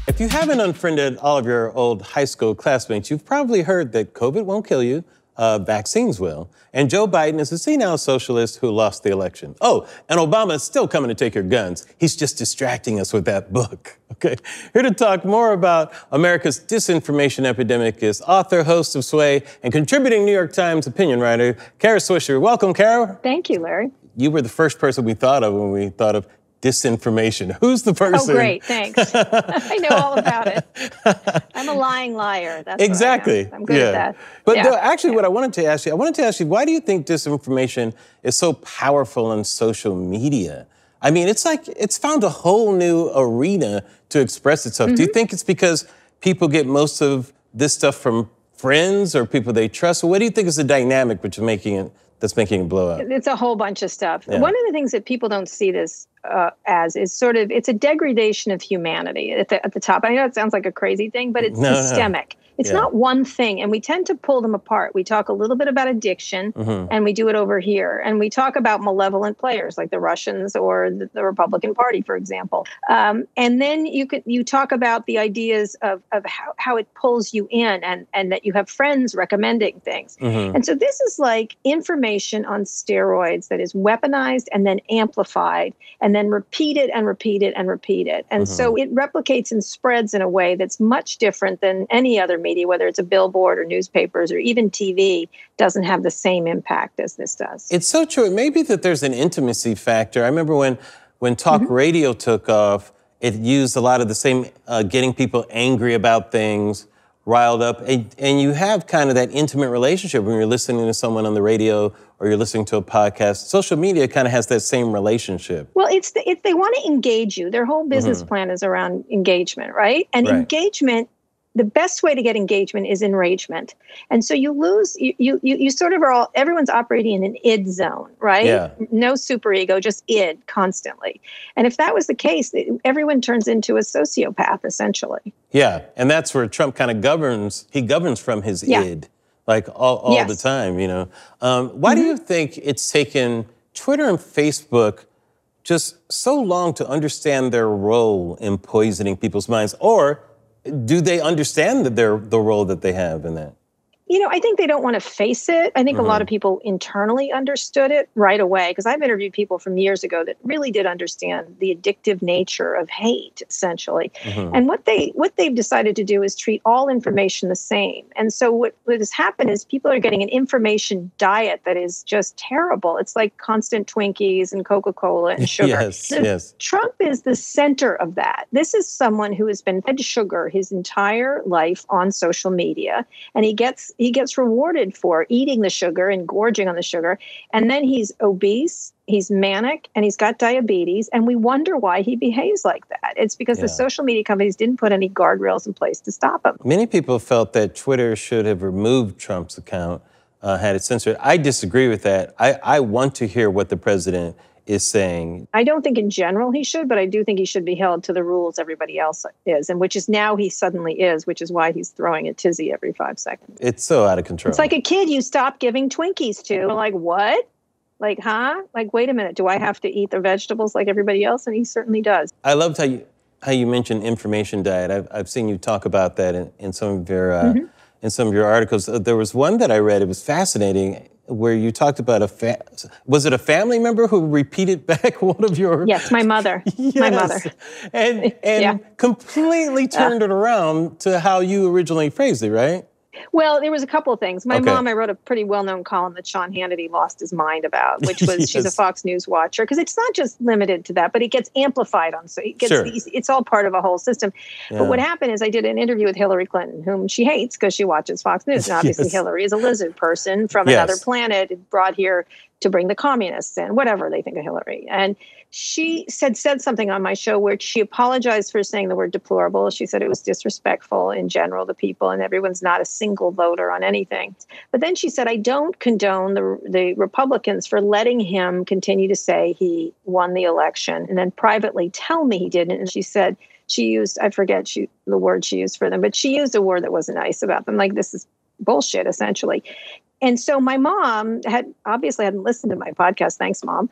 If you haven't unfriended all of your old high school classmates, you've probably heard that COVID won't kill you, vaccines will. And Joe Biden is a senile socialist who lost the election. Oh, and Obama is still coming to take your guns. He's just distracting us with that book. Okay, here to talk more about America's disinformation epidemic is author, host of Sway, and contributing New York Times opinion writer, Kara Swisher. Welcome, Kara. Thank you, Larry. You were the first person we thought of when we thought of disinformation. Who's the person? Oh, great. Thanks. I know all about it. I'm a lying liar. That's exactly. What I am. I'm good at that. But what I wanted to ask you, why do you think disinformation is so powerful on social media? I mean, it's like it's found a whole new arena to express itself. Mm-hmm. Do you think it's because people get most of this stuff from friends or people they trust? Or what do you think is the dynamic that's making it blow up? It's a whole bunch of stuff. Yeah. One of the things that people don't see this as is sort of, it's a degradation of humanity at the top. I know it sounds like a crazy thing, but it's systemic. It's not one thing, and we tend to pull them apart. We talk a little bit about addiction, and we do it over here. And we talk about malevolent players like the Russians or the Republican Party, for example. And then you talk about the ideas of how it pulls you in and that you have friends recommending things. And so this is like information on steroids that is weaponized and then amplified and then repeated and repeated and repeated. And so it replicates and spreads in a way that's much different than any other media, whether it's a billboard or newspapers or even TV, doesn't have the same impact as this does. It's so true. It may be that there's an intimacy factor. I remember when talk radio took off, it used a lot of the same getting people angry about things, riled up. And you have kind of that intimate relationship when you're listening to someone on the radio or you're listening to a podcast. Social media kind of has that same relationship. Well, they want to engage you. Their whole business plan is around engagement, right? And engagement, the best way to get engagement is enragement. And so you lose, you sort of are everyone's operating in an id zone, right? Yeah. No superego, just id constantly. And if that was the case, everyone turns into a sociopath, essentially. Yeah, and that's where Trump kind of governs. He governs from his id, like all the time, you know. Why do you think it's taken Twitter and Facebook just so long to understand their role in poisoning people's minds? Or do they understand the role that they have in that? You know, I think they don't want to face it. I think a lot of people internally understood it right away, because I've interviewed people from years ago that really did understand the addictive nature of hate, essentially. And what they've decided to do is treat all information the same. And so what has happened is people are getting an information diet that is just terrible. It's like constant Twinkies and Coca-Cola and sugar. Yes. Trump is the center of that. This is someone who has been fed sugar his entire life on social media, and he gets rewarded for eating the sugar and gorging on the sugar. And then he's obese, he's manic, and he's got diabetes. And we wonder why he behaves like that. It's because the social media companies didn't put any guardrails in place to stop him. Many people felt that Twitter should have removed Trump's account, had it censored. I disagree with that. I want to hear what the president is saying. I don't think in general he should, but I do think he should be held to the rules everybody else is, and which is now he suddenly is, which is why he's throwing a tizzy every 5 seconds. It's so out of control. It's like a kid you stop giving Twinkies to. Like, what? Like, huh? Like, wait a minute, do I have to eat the vegetables like everybody else? And he certainly does. I loved how you mentioned information diet. I've seen you talk about that in some of your articles. There was one that I read, it was fascinating, where you talked about was it a family member who repeated back one of your... Yes, my mother. Yes. My mother. And completely turned it around to how you originally phrased it, right? Well, there was a couple of things. My mom, I wrote a pretty well-known column that Sean Hannity lost his mind about, which was she's a Fox News watcher, because it's not just limited to that, but it gets amplified on. So it's all part of a whole system. Yeah. But what happened is I did an interview with Hillary Clinton, whom she hates because she watches Fox News. And obviously Hillary is a lizard person from another planet brought here to bring the communists in, whatever they think of Hillary. And she said something on my show where she apologized for saying the word deplorable. She said it was disrespectful in general to people, and everyone's not a single voter on anything. But then she said, I don't condone the Republicans for letting him continue to say he won the election and then privately tell me he didn't. And she said, she used, I forget the word she used for them, but she used a word that wasn't nice about them. Like, this is bullshit, essentially. And so my mom obviously hadn't listened to my podcast. Thanks, Mom.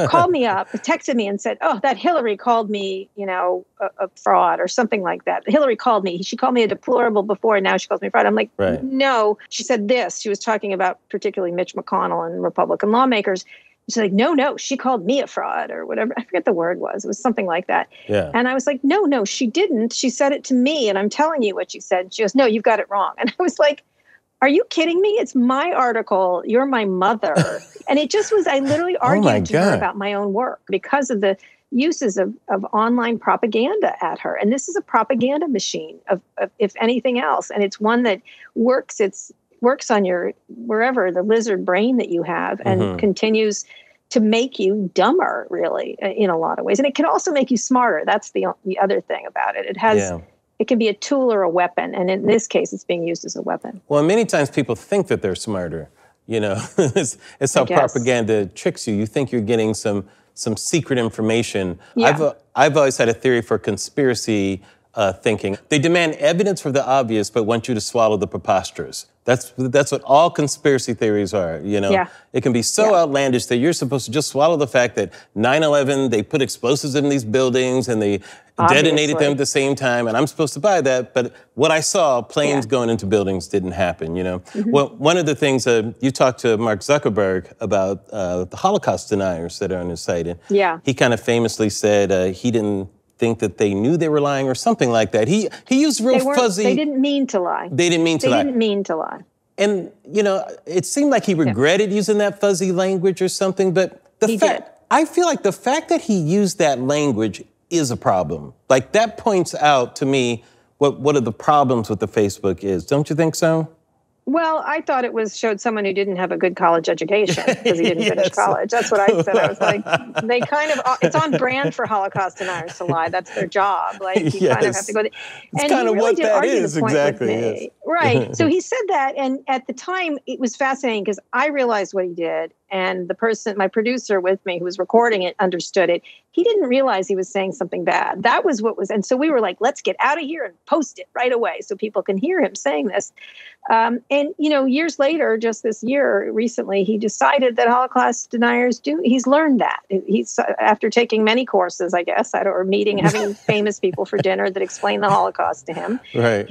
Called me up, texted me and said, oh, that Hillary called me, a fraud or something like that. Hillary called me. She called me a deplorable before, and now she calls me a fraud. I'm like, no. She said this. She was talking about particularly Mitch McConnell and Republican lawmakers. She's like, no, she called me a fraud or whatever. I forget the word was. It was something like that. Yeah. And I was like, no, she didn't. She said it to me, and I'm telling you what she said. She goes, no, you've got it wrong. And I was like, are you kidding me? It's my article. You're my mother. And it just was, I literally argued to her about my own work because of the uses of online propaganda at her. And this is a propaganda machine of if anything else. And it's one that works on your, wherever, the lizard brain that you have, and continues to make you dumber, really, in a lot of ways. And it can also make you smarter. That's the other thing about it. It has... Yeah. It can be a tool or a weapon, and in this case, it's being used as a weapon. Well, many times people think that they're smarter. It's how propaganda tricks you. You think you're getting some secret information. Yeah. I've always had a theory for conspiracy thinking. They demand evidence for the obvious, but want you to swallow the preposterous. That's what all conspiracy theories are, Yeah. It can be so outlandish that you're supposed to just swallow the fact that 9/11, they put explosives in these buildings and they detonated them at the same time, and I'm supposed to buy that. But what I saw, planes going into buildings, didn't happen, Well, one of the things, you talked to Mark Zuckerberg about the Holocaust deniers that are on his site. And he kind of famously said he didn't think that they knew they were lying or something like that. He used real fuzzy... They didn't mean to lie. They didn't mean to lie. They didn't mean to lie. And, it seemed like he regretted using that fuzzy language or something, but I feel like the fact that he used that language is a problem. Like, that points out to me what are the problems with the Facebook is. Don't you think so? Well, I thought it showed someone who didn't have a good college education because he didn't finish college. That's what I said. I was like, it's on brand for Holocaust deniers to lie. That's their job. Like, you kind of have to go there. It's kind of what that is, exactly. Yes. Right. So he said that, and at the time, it was fascinating because I realized what he did, and my producer with me who was recording it, understood it. He didn't realize he was saying something bad. That was and so we were like, let's get out of here and post it right away so people can hear him saying this. And, years later, just this year, recently, he decided that Holocaust deniers he's learned that. He's, after taking many courses, I guess, having famous people for dinner that explain the Holocaust to him. Right.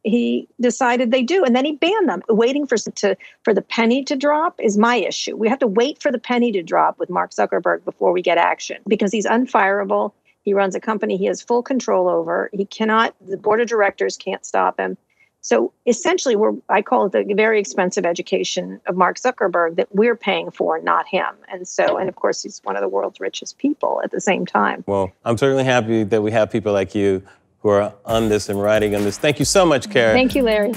He decided they do, and then he banned them. Waiting for the penny to drop is my issue. We have to wait for the penny to drop with Mark Zuckerberg before we get action, because he's unfireable. He runs a company he has full control over. The board of directors can't stop him. So essentially, I call it the very expensive education of Mark Zuckerberg that we're paying for, not him. And of course, he's one of the world's richest people at the same time. Well, I'm certainly happy that we have people like you who are on this and writing on this. Thank you so much, Kara. Thank you, Larry.